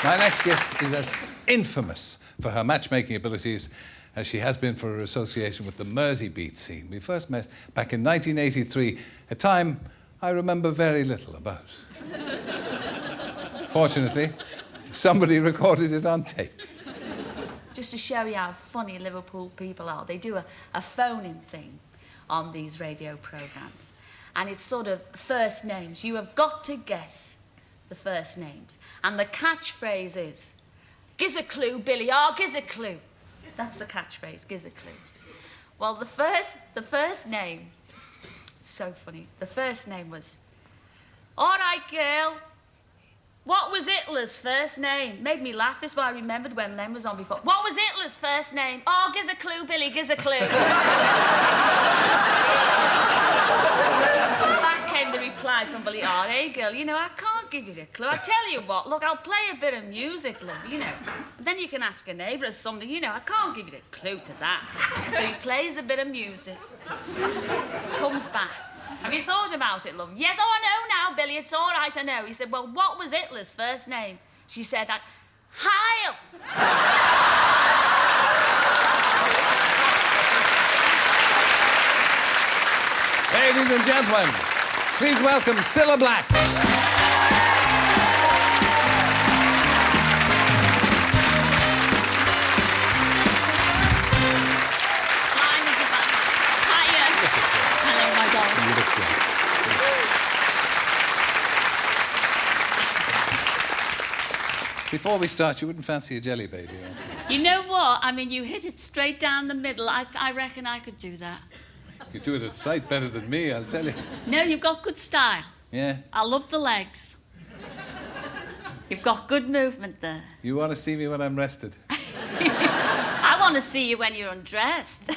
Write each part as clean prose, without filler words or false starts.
My next guest is as infamous for her matchmaking abilities as she has been for her association with the Mersey beat scene. We first met back in 1983, a time I remember very little about. Fortunately, somebody recorded it on tape. Just to show you how funny Liverpool people are, they do a phone-in thing on these radio programmes. And it's sort of first names. You have got to guess the first names. And the catchphrase is, "Gives a clue, Billy, gives a clue." That's the catchphrase, gives a clue. Well, the first name, so funny. The first name was, "All right, girl, what was Hitler's first name?" Made me laugh. This is what I remembered when Len was on before. "What was Hitler's first name?" "Oh, gives a clue, Billy, gives a clue." Back came the reply from Billy, "Oh, hey, girl, you know, I can't give you the clue. I tell you what, look, I'll play a bit of music, love, you know. Then you can ask a neighbour or something, you know, I can't give you the clue to that." So he plays a bit of music, comes back. "Have you thought about it, love?" "Yes, oh, I know now, Billy, it's all right, I know." He said, "Well, what was Hitler's first name?" She said, "Heil." Ladies and gentlemen, please welcome Cilla Black. Before we start, you wouldn't fancy a jelly baby, huh? You know what? I mean, you hit it straight down the middle. I reckon I could do that. You do it a sight better than me, I'll tell you. No, you've got good style. Yeah? I love the legs. You've got good movement there. You want to see me when I'm rested? I want to see you when you're undressed.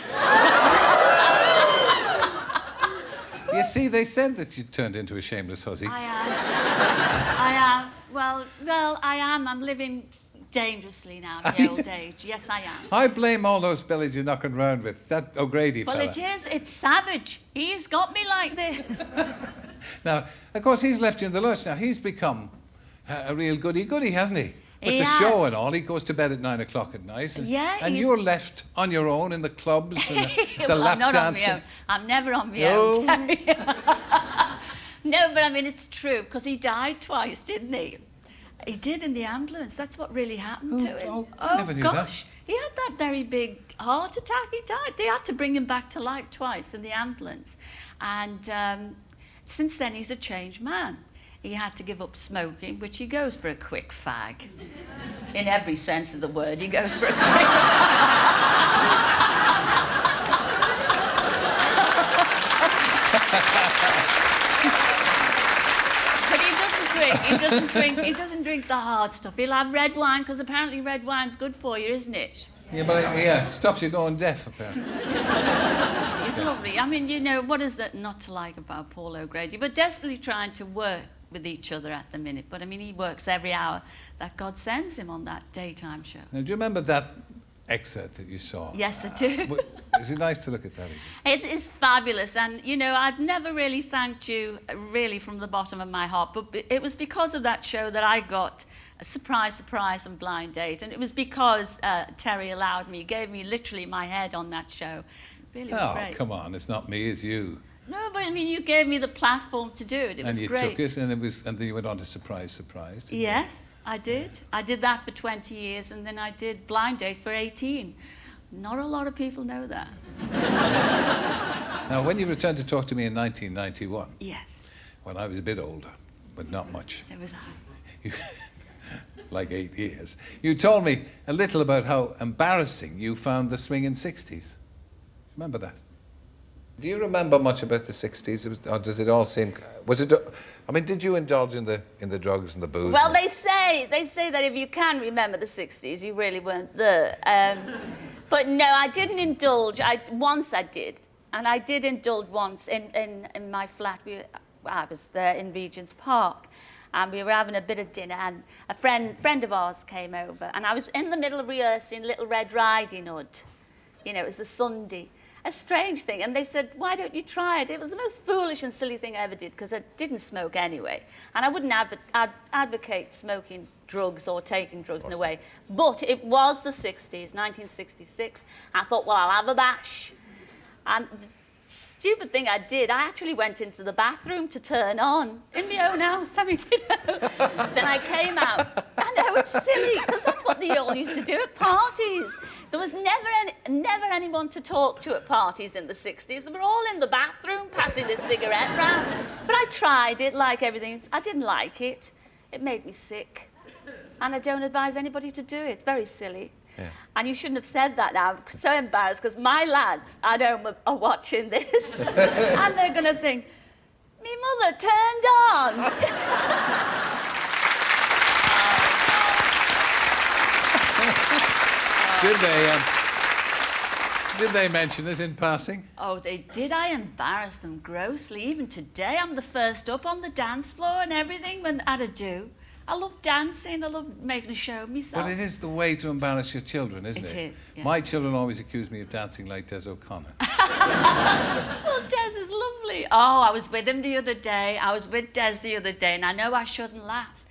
You see, they said that you turned into a shameless hussy. I have. Well, I am. I'm living dangerously now in the old age. Yes, I am. I blame all those bellies you're knocking around with. That O'Grady fella. Well, it is. It's savage. He's got me like this. Now, of course, he's left you in the lurch now. He's become a real goody-goody, hasn't he? With He the has. show and all. He goes to bed at 9 o'clock at night. And, Yeah, and he's- you're left on your own in the clubs and the Well, lap I'm not dancing. on my own. I'm never on my No. own, Terry. No, but I mean, it's true, because he died twice, didn't he? He did in the ambulance. That's what really happened to him. I never knew gosh. He had that very big heart attack. He died. They had to bring him back to life twice in the ambulance. And since then, he's a changed man. He had to give up smoking, which he goes for a quick fag. In every sense of the word, he goes for a quick But he doesn't drink the hard stuff. He'll have red wine, because apparently red wine's good for you, isn't it? Yeah, but it stops you going deaf, apparently. He's lovely. I mean, you know, what is that not to like about Paul O'Grady? We're desperately trying to work with each other at the minute, but I mean, he works every hour that God sends him on that daytime show. Now, do you remember that excerpt that you saw? Yes, I do. Is it nice to look at that again? It is fabulous, and you know, I've never really thanked you really from the bottom of my heart, but it was because of that show that I got a surprise and blind date, and it was because Terry allowed me, gave me literally my head on that show. Really was great. Oh, come on, it's not me, it's you. No, but I mean, you gave me the platform to do it. It was great. And you took it, and then you went on to surprise. Yes, I did. I did that for 20 years, and then I did Blind Date for 18. Not a lot of people know that. Now, when you returned to talk to me in 1991, Yes. when I was a bit older, but not much, So was I. like 8 years, you told me a little about how embarrassing you found the swinging 60s. Remember that? Do you remember much about the 60s? Or does it all seem... I mean, did you indulge in the drugs and the booze? Well, they say that if you can remember the 60s, you really weren't there. But no, I didn't indulge. Once I did. And I did indulge once in my flat. I was there in Regent's Park. And we were having a bit of dinner, and a friend of ours came over. And I was in the middle of rehearsing Little Red Riding Hood. You know, it was the Sunday. A strange thing. And they said, why don't you try it? It was the most foolish and silly thing I ever did, because I didn't smoke anyway. And I wouldn't advocate smoking drugs or taking drugs in a way. But it was the 60s, 1966. I thought, well, I'll have a bash. And the stupid thing I did, I actually went into the bathroom to turn on in my own house. I mean, you know. Then I came out. I know, it's silly, because that's what they all used to do at parties. There was never anyone to talk to at parties in the 60s. They were all in the bathroom passing the cigarette round. But I tried it like everything. I didn't like it. It made me sick. And I don't advise anybody to do it. Very silly. Yeah. And you shouldn't have said that now. I'm so embarrassed, because my lads at home are watching this. And they're going to think, me mother turned on. Did they mention it in passing? Oh, they did. I embarrassed them grossly. Even today, I'm the first up on the dance floor and everything when at a do. I love dancing. I love making a show of myself. But it is the way to embarrass your children, isn't it? It is, yeah. My children always accuse me of dancing like Des O'Connor. Well, Des is lovely. Oh, I was with him the other day. I was with Des the other day, and I know I shouldn't laugh.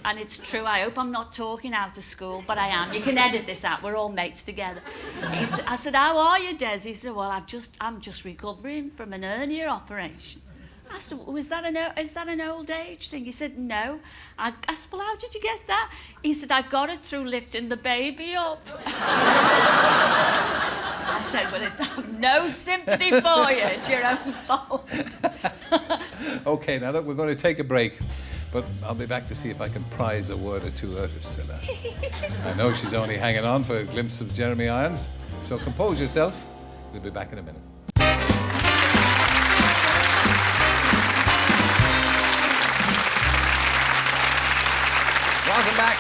And it's true, I hope I'm not talking out of school, but I am. You can edit this out, we're all mates together. I said, how are you, Des? He said, well, I'm just recovering from an hernia operation. I said, well, is that an old age thing? He said, no. I said, well, how did you get that? He said, I got it through lifting the baby up. I said, well, it's no sympathy for you, it's your own fault. OK, now look, we're going to take a break. But I'll be back to see if I can prize a word or two out of Cilla. I know she's only hanging on for a glimpse of Jeremy Irons, so compose yourself. We'll be back in a minute. Welcome back.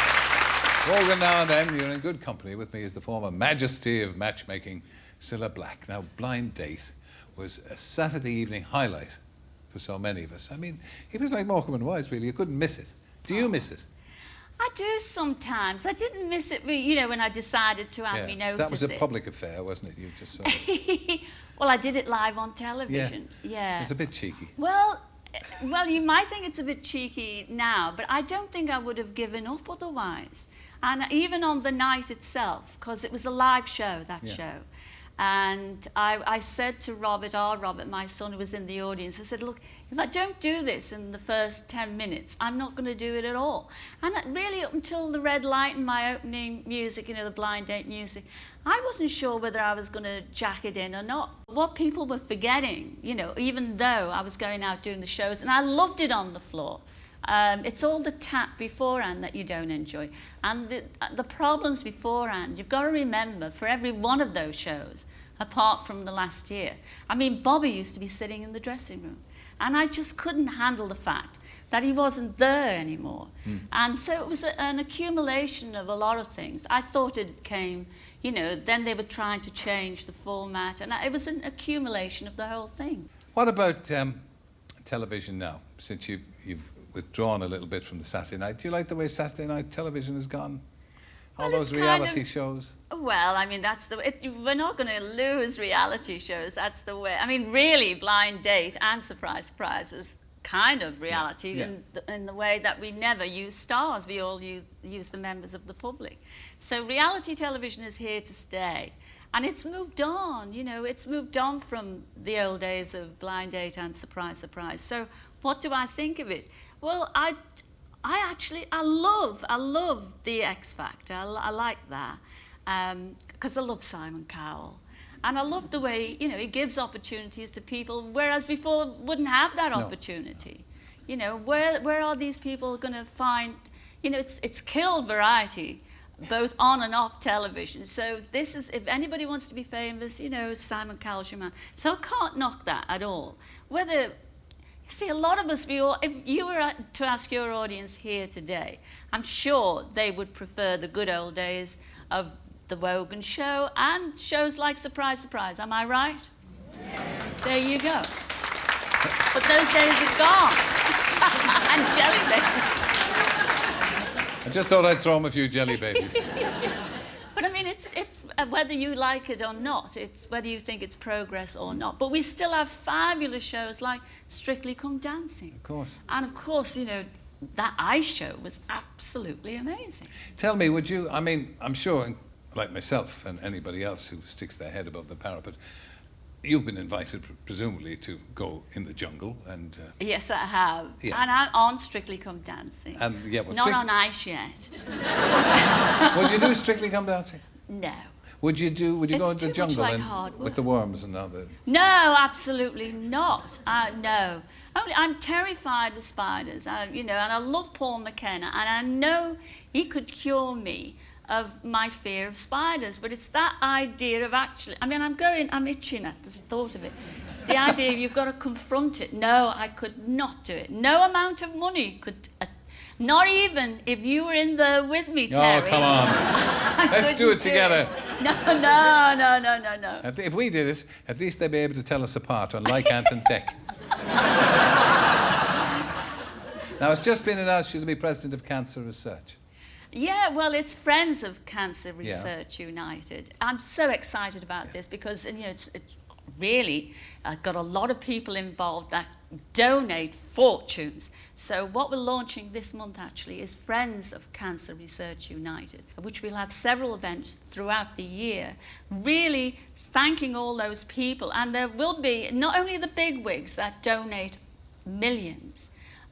Wogan now and then. You're in good company. With me is the former majesty of matchmaking, Cilla Black. Now, Blind Date was a Saturday evening highlight for so many of us. I mean, it was like Morecambe and Wise, really. You couldn't miss it. Do you miss it? I do sometimes. I didn't miss it, you know, when I decided to have me notice it. That was a public affair, wasn't it? You just sort of... Well, I did it live on television. Yeah. It was a bit cheeky. Well, you might think it's a bit cheeky now, but I don't think I would have given up otherwise. And even on the night itself, because it was a live show, that show. And I said to Robert, my son who was in the audience, I said, look, if I don't do this in the first 10 minutes, I'm not going to do it at all. And really up until the red light and my opening music, you know, the Blind Date music, I wasn't sure whether I was going to jack it in or not. What people were forgetting, you know, even though I was going out doing the shows, and I loved it on the floor. It's all the tap beforehand that you don't enjoy. And the problems beforehand, you've got to remember, for every one of those shows, apart from the last year. I mean, Bobby used to be sitting in the dressing room, and I just couldn't handle the fact that he wasn't there anymore. And so it was an accumulation of a lot of things. I thought it came, you know, then they were trying to change the format, and it was an accumulation of the whole thing. What about television now, since you've withdrawn a little bit from the Saturday night? Do you like the way Saturday night television has gone? All those reality shows? Well, I mean, that's we're not going to lose reality shows. That's the way. I mean, really, Blind Date and Surprise Surprise was kind of reality in the way that we never use stars. We all use the members of the public. So reality television is here to stay. And it's moved on, you know, it's moved on from the old days of Blind Date and Surprise Surprise. So what do I think of it? Well, I love the X Factor. I like that because I love Simon Cowell, and I love the way, you know, he gives opportunities to people, whereas before wouldn't have that opportunity. You know, where are these people going to find? You know, it's killed variety, both on and off television. So this is, if anybody wants to be famous, you know, Simon Cowell's your man. So I can't knock that at all. Whether see, a lot of us, if you were to ask your audience here today, I'm sure they would prefer the good old days of the Wogan show and shows like Surprise Surprise. Am I right? Yes. There you go. But those days are gone. And jelly babies. I just thought I'd throw him a few jelly babies. But I mean, it's whether you like it or not, it's whether you think it's progress or not. But we still have fabulous shows like Strictly Come Dancing. Of course. And of course, you know, that ice show was absolutely amazing. Tell me, would you, I mean, I'm sure, like myself and anybody else who sticks their head above the parapet, you've been invited, presumably, to go in the jungle and... Yes, I have. Yeah. And I'm on Strictly Come Dancing. And, yeah, well, Not on ice yet. Would you do Strictly Come Dancing? No. Would you go into the jungle like hard work. with the worms and all the... No, absolutely not. No. I'm terrified of spiders, and I love Paul McKenna, and I know he could cure me of my fear of spiders, but it's that idea of actually... I mean, I'm itching at the thought of it. The idea you've got to confront it. No, I could not do it. No amount of money could... not even if you were in there with me, Terry. Oh, come on. Let's do it together. No. If we did it, at least they'd be able to tell us apart, unlike Ant and Dec. Now, it's just been announced you'll be president of Cancer Research. Yeah, well, it's Friends of Cancer Research United. I'm so excited about this because it's really got a lot of people involved that donate fortunes. So what we're launching this month actually is Friends of Cancer Research United, of which we'll have several events throughout the year, really thanking all those people. And there will be not only the bigwigs that donate millions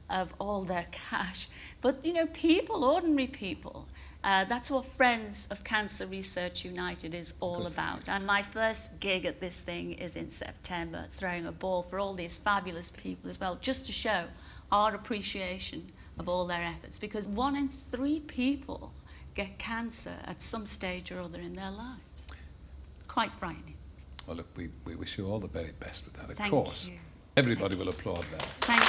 of all their cash, but people, ordinary people. That's what Friends of Cancer Research United is all about. And my first gig at this thing is in September, throwing a ball for all these fabulous people as well, just to show our appreciation of all their efforts. Because 1 in 3 people get cancer at some stage or other in their lives. Quite frightening. Well, look, we wish you all the very best with that, of Thank course. you. Everybody will applaud that. Thank you.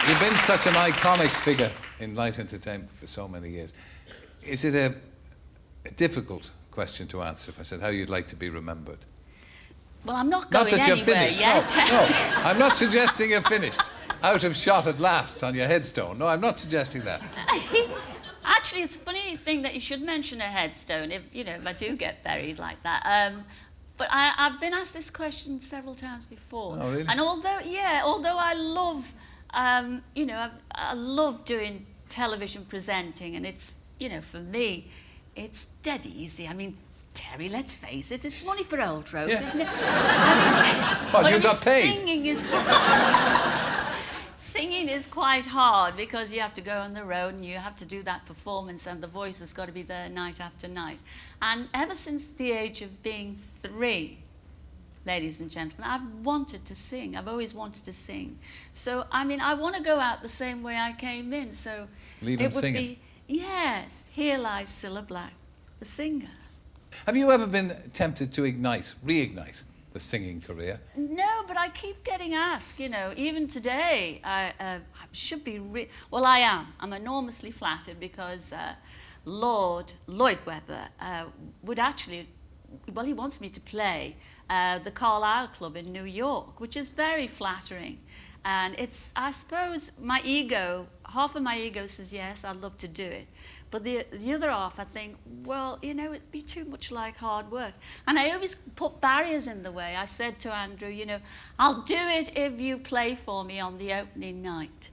You've been such an iconic figure in light entertainment for so many years. Is it a difficult question to answer if I said how you'd like to be remembered? Well, I'm not going anywhere finished. yet. No, I'm not suggesting you're finished. Out of shot at last on your headstone. No, I'm not suggesting that. Actually, it's a funny thing that you should mention a headstone if I do get buried like that. But I've been asked this question several times before. Oh, really? And although I love, I love doing television presenting, and it's, for me, it's dead easy. I mean, Terry, let's face it, it's money for old rope, isn't it? Well, you got paid. Singing is quite hard because you have to go on the road and you have to do that performance, and the voice has got to be there night after night. And ever since the age of being 3, ladies and gentlemen, I've wanted to sing. I've always wanted to sing. So, I mean, I want to go out the same way I came in. So Leave it would singing. be, yes, here lies Cilla Black, the singer. Have you ever been tempted to reignite the singing career? No, but I keep getting asked, even today, I should be... Well, I am. I'm enormously flattered because Lloyd Webber would actually... Well, he wants me to play the Carlisle Club in New York, which is very flattering. And it's, I suppose, half of my ego says, yes, I'd love to do it. But the other half, I think, well, it'd be too much like hard work. And I always put barriers in the way. I said to Andrew, I'll do it if you play for me on the opening night.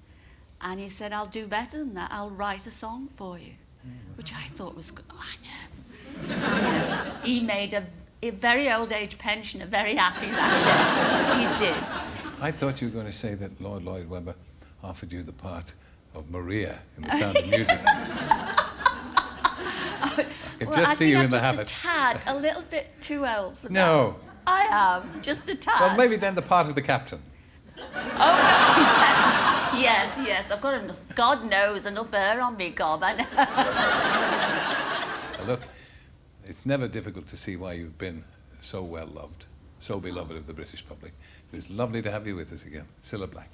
And he said, I'll do better than that. I'll write a song for you, which I thought was good. Oh, I know. He made a very old age pensioner very happy that day. He did. I thought you were going to say that Lord Lloyd Webber offered you the part of Maria in The Sound of Music. I can just see you in the habit. Just a tad, a little bit too old for that. No. I am, just a tad. Well, maybe then the part of the captain. Oh, no, yes. I've got enough, God knows, enough hair on me, Gob. I know. Look, it's never difficult to see why you've been so well loved, so beloved of the British public. It was lovely to have you with us again. Cilla Black.